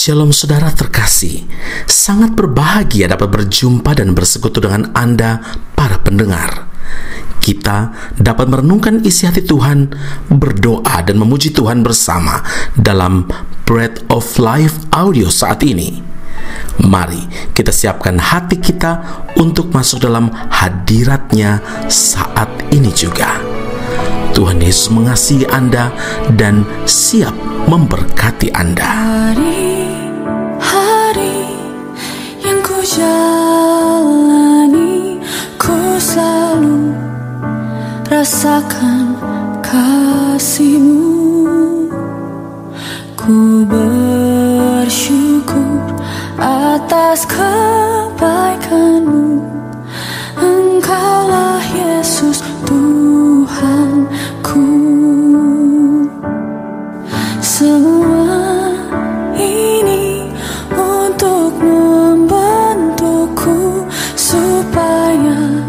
Shalom saudara terkasih, sangat berbahagia dapat berjumpa dan bersekutu dengan Anda para pendengar. Kita dapat merenungkan isi hati Tuhan, berdoa dan memuji Tuhan bersama dalam Bread of Life audio saat ini. Mari kita siapkan hati kita untuk masuk dalam hadirat-Nya saat ini juga. Tuhan Yesus mengasihi Anda dan siap memberkati Anda. Hari-hari yang ku jalani, ku selalu rasakan kasih-Mu. Ku bersyukur atas kebaikan-Mu. Engkaulah Yesus Tuhanku. Semua ini untuk membentukku supaya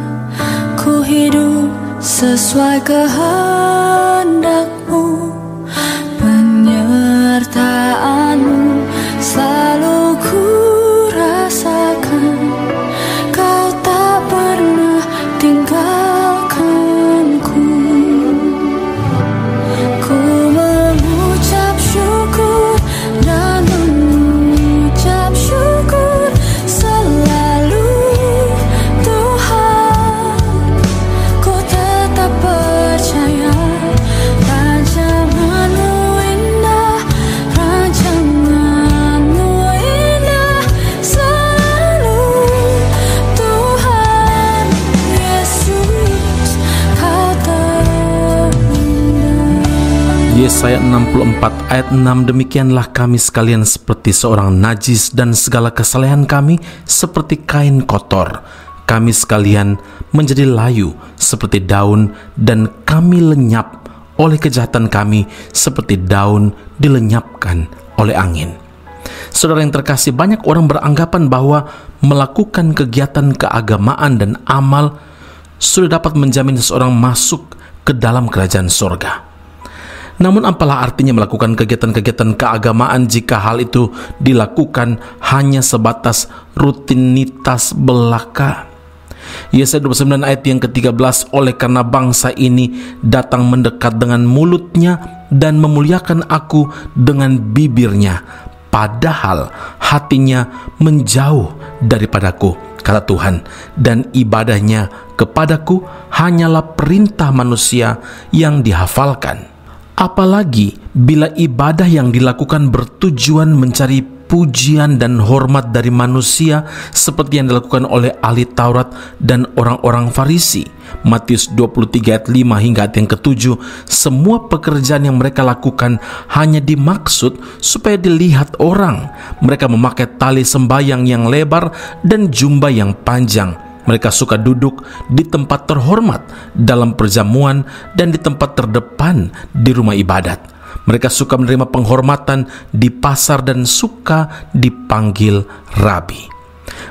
ku hidup sesuai kehendak-Mu. Penyertaan-Mu selalu ku rasakan. Kau tak pernah tinggalkanku. Ku mengucap syukur dan mengucap syukur selalu, Tuhan. Ku tetap percaya rancangan-Mu indah, rancangan-Mu indah selalu, Tuhan Yesus, Kau terindah. Yesaya 64 ayat 6, demikianlah kami sekalian seperti seorang najis dan segala kesalehan kami seperti kain kotor. Kami sekalian menjadi layu seperti daun dan kami lenyap oleh kejahatan kami seperti daun dilenyapkan oleh angin. Saudara yang terkasih, banyak orang beranggapan bahwa melakukan kegiatan keagamaan dan amal sudah dapat menjamin seseorang masuk ke dalam kerajaan surga. Namun apalah artinya melakukan kegiatan-kegiatan keagamaan jika hal itu dilakukan hanya sebatas rutinitas belaka? Yesaya 29 ayat yang ke-13, oleh karena bangsa ini datang mendekat dengan mulutnya dan memuliakan aku dengan bibirnya, padahal hatinya menjauh daripadaku, kata Tuhan, dan ibadahnya kepadaku hanyalah perintah manusia yang dihafalkan. Apalagi bila ibadah yang dilakukan bertujuan mencari pujian dan hormat dari manusia seperti yang dilakukan oleh ahli Taurat dan orang-orang Farisi. Matius 23 ayat 5 hingga ayat yang ke-7, semua pekerjaan yang mereka lakukan hanya dimaksud supaya dilihat orang. Mereka memakai tali sembayang yang lebar dan jubah yang panjang. Mereka suka duduk di tempat terhormat dalam perjamuan dan di tempat terdepan di rumah ibadat. Mereka suka menerima penghormatan di pasar dan suka dipanggil rabi.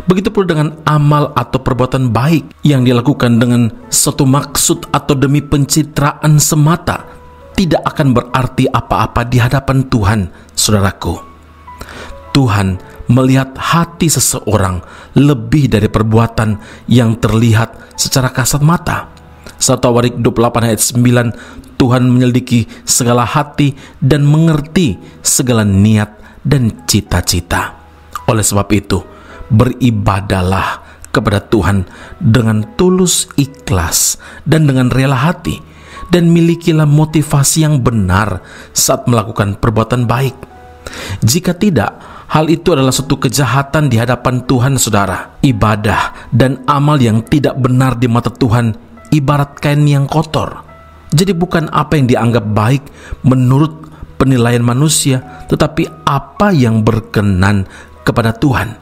Begitu pula dengan amal atau perbuatan baik yang dilakukan dengan suatu maksud atau demi pencitraan semata tidak akan berarti apa-apa di hadapan Tuhan, saudaraku. Tuhan melihat hati seseorang lebih dari perbuatan yang terlihat secara kasat mata. 1 Tawarik 28 ayat 9, Tuhan menyelidiki segala hati dan mengerti segala niat dan cita-cita. Oleh sebab itu, beribadahlah kepada Tuhan dengan tulus ikhlas dan dengan rela hati, dan milikilah motivasi yang benar saat melakukan perbuatan baik. Jika tidak, hal itu adalah suatu kejahatan di hadapan Tuhan, saudara. Ibadah dan amal yang tidak benar di mata Tuhan ibarat kain yang kotor. Jadi bukan apa yang dianggap baik menurut penilaian manusia, tetapi apa yang berkenan kepada Tuhan.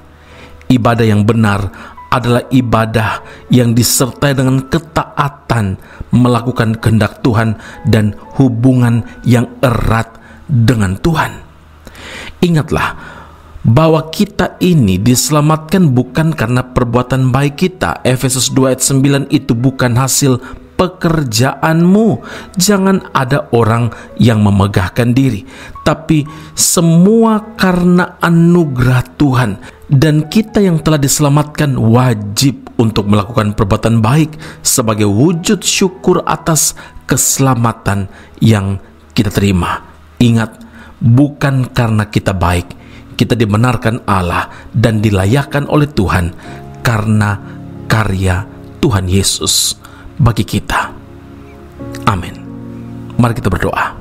Ibadah yang benar adalah ibadah yang disertai dengan ketaatan, melakukan kehendak Tuhan dan hubungan yang erat dengan Tuhan. Ingatlah bahwa kita ini diselamatkan bukan karena perbuatan baik kita. Efesus 2 ayat 9 itu bukan hasil pekerjaanmu. Jangan ada orang yang memegahkan diri, tapi semua karena anugerah Tuhan. Dan kita yang telah diselamatkan wajib untuk melakukan perbuatan baik sebagai wujud syukur atas keselamatan yang kita terima. Ingat, bukan karena kita baik, kita dibenarkan Allah dan dilayakkan oleh Tuhan karena karya Tuhan Yesus bagi kita. Amin. Mari kita berdoa.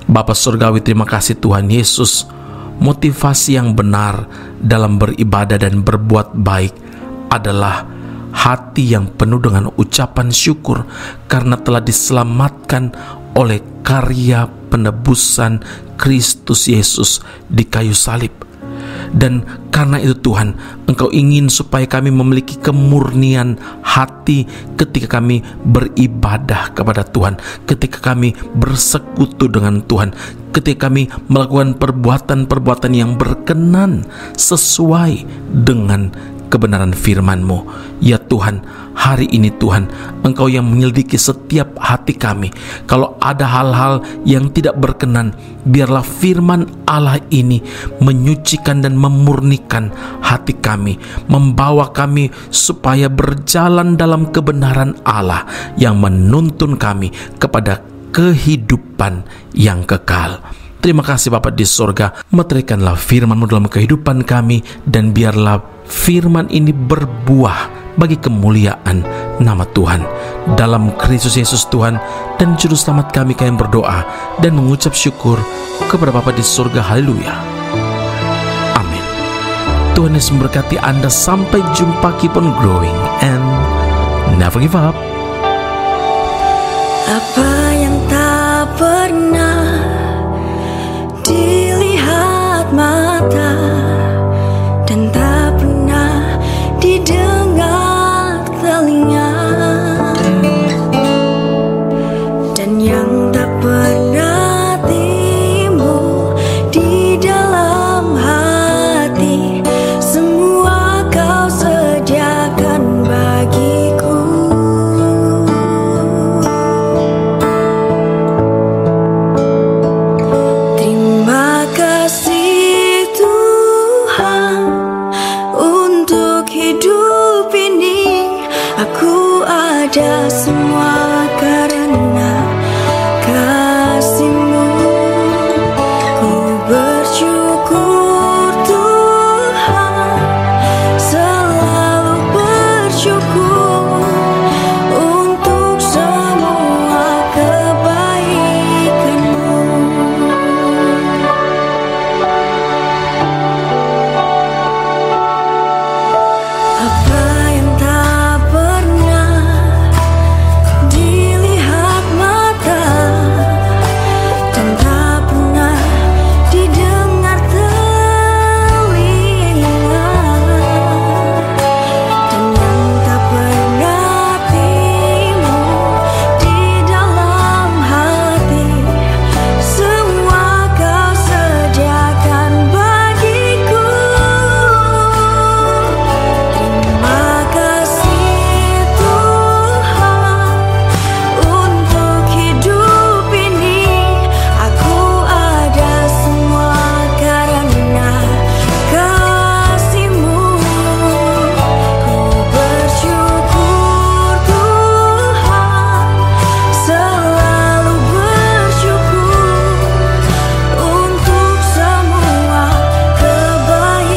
Bapa Surgawi, terima kasih Tuhan Yesus. Motivasi yang benar dalam beribadah dan berbuat baik adalah hati yang penuh dengan ucapan syukur karena telah diselamatkan oleh karya penebusan Kristus Yesus di kayu salib. Dan karena itu Tuhan, Engkau ingin supaya kami memiliki kemurnian hati ketika kami beribadah kepada Tuhan, ketika kami bersekutu dengan Tuhan, ketika kami melakukan perbuatan-perbuatan yang berkenan sesuai dengan kebenaran firman-Mu. Ya Tuhan, hari ini Tuhan, Engkau yang menyelidiki setiap hati kami. Kalau ada hal-hal yang tidak berkenan, biarlah firman Allah ini menyucikan dan memurnikan hati kami, membawa kami supaya berjalan dalam kebenaran Allah yang menuntun kami kepada kehidupan yang kekal. Terima kasih Bapa di sorga, meteraikanlah firman-Mu dalam kehidupan kami, dan biarlah firman ini berbuah bagi kemuliaan nama Tuhan. Dalam Kristus Yesus Tuhan dan Juru Selamat kami berdoa dan mengucap syukur kepada Bapa di sorga. Haleluya. Amin. Tuhan Yesus memberkati Anda. Sampai jumpa. Keep on growing and never give up. Apa yang tak pernah dilihat mata dan tak pernah didengar telinga, dan yang tak pernah timbul di dalam hati, semua Kau sediakan bagiku. Terima kasih Tuhan untuk hidup ini. Aku ada semua karena kasih-Mu. Ku bersyukur Tuhan, selalu bersyukur untuk semua kebaikan-Mu. Apa yang tak pernah dilihat mata dan tak pernah didengar telinga, dan yang tak pernah timbul di dalam hati, semua Kau sediakan bagiku. Terima kasih Tuhan untuk hidup ini. Aku ada semua karena kasih-Mu. Ku bersyukur Tuhan, selalu bersyukur untuk semua kebaikan-Mu.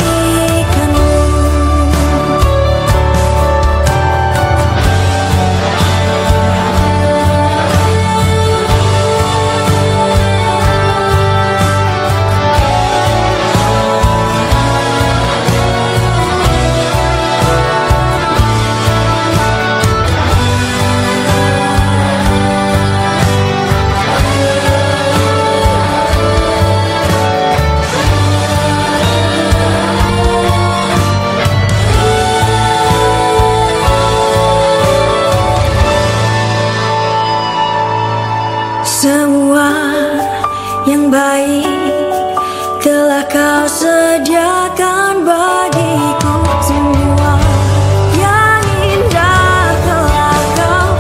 Semua yang baik telah Kau sediakan bagiku. Semua yang indah telah Kau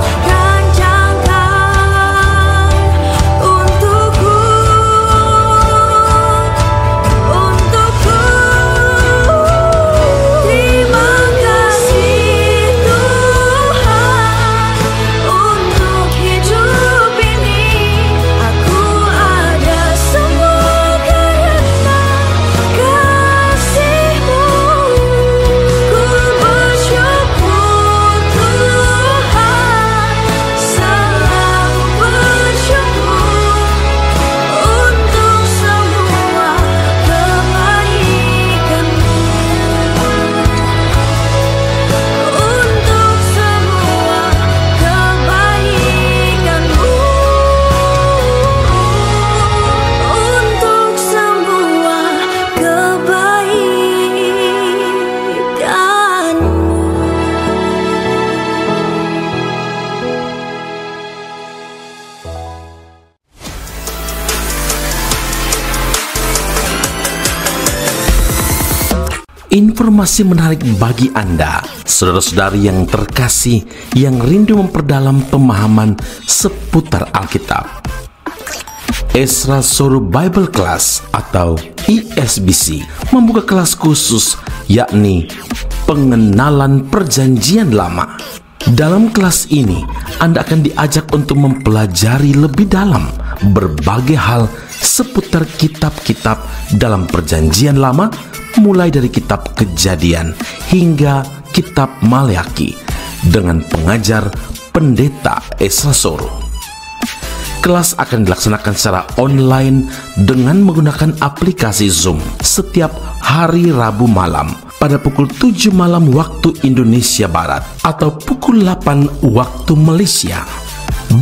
Informasi menarik bagi Anda, saudara-saudari yang terkasih, yang rindu memperdalam pemahaman seputar Alkitab. Ezra Soru Bible Class atau ESBC membuka kelas khusus, yakni pengenalan Perjanjian Lama. Dalam kelas ini, Anda akan diajak untuk mempelajari lebih dalam berbagai hal seputar kitab-kitab dalam Perjanjian Lama, mulai dari kitab Kejadian hingga kitab Maleakhi dengan pengajar Pendeta Ezra Soru. Kelas akan dilaksanakan secara online dengan menggunakan aplikasi Zoom setiap hari Rabu malam pada pukul 7 malam waktu Indonesia Barat atau pukul 8 waktu Malaysia.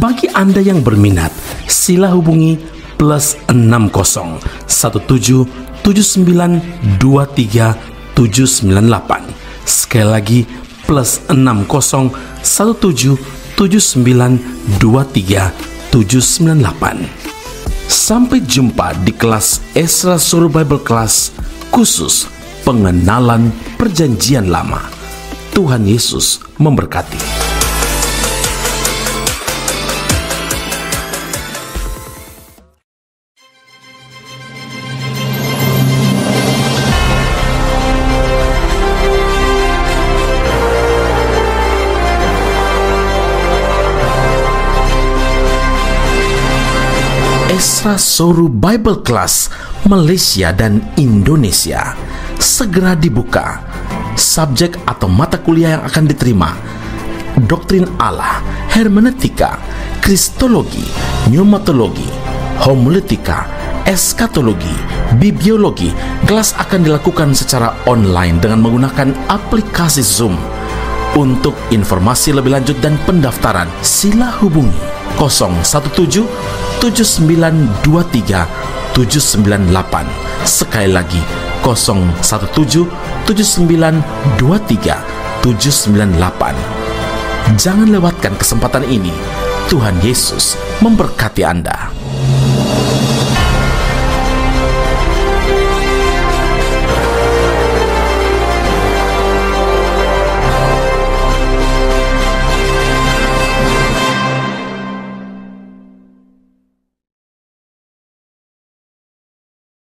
Bagi Anda yang berminat, sila hubungi +60 17 7923 798. Sekali lagi +60 17 7923 798. Sampai jumpa di kelas Ezra Soru Bible Class khusus pengenalan Perjanjian Lama. Tuhan Yesus memberkati. Ezra Soru Bible Class Malaysia dan Indonesia segera dibuka. Subjek atau mata kuliah yang akan diterima: Doktrin Allah, Hermeneutika, Kristologi, Pneumatologi, Homiletika, Eskatologi, Bibliologi. Kelas akan dilakukan secara online dengan menggunakan aplikasi Zoom. Untuk informasi lebih lanjut dan pendaftaran, sila hubungi 017 7923 798. Sekali lagi 017 7923 798. Jangan lewatkan kesempatan ini. Tuhan Yesus memberkati Anda.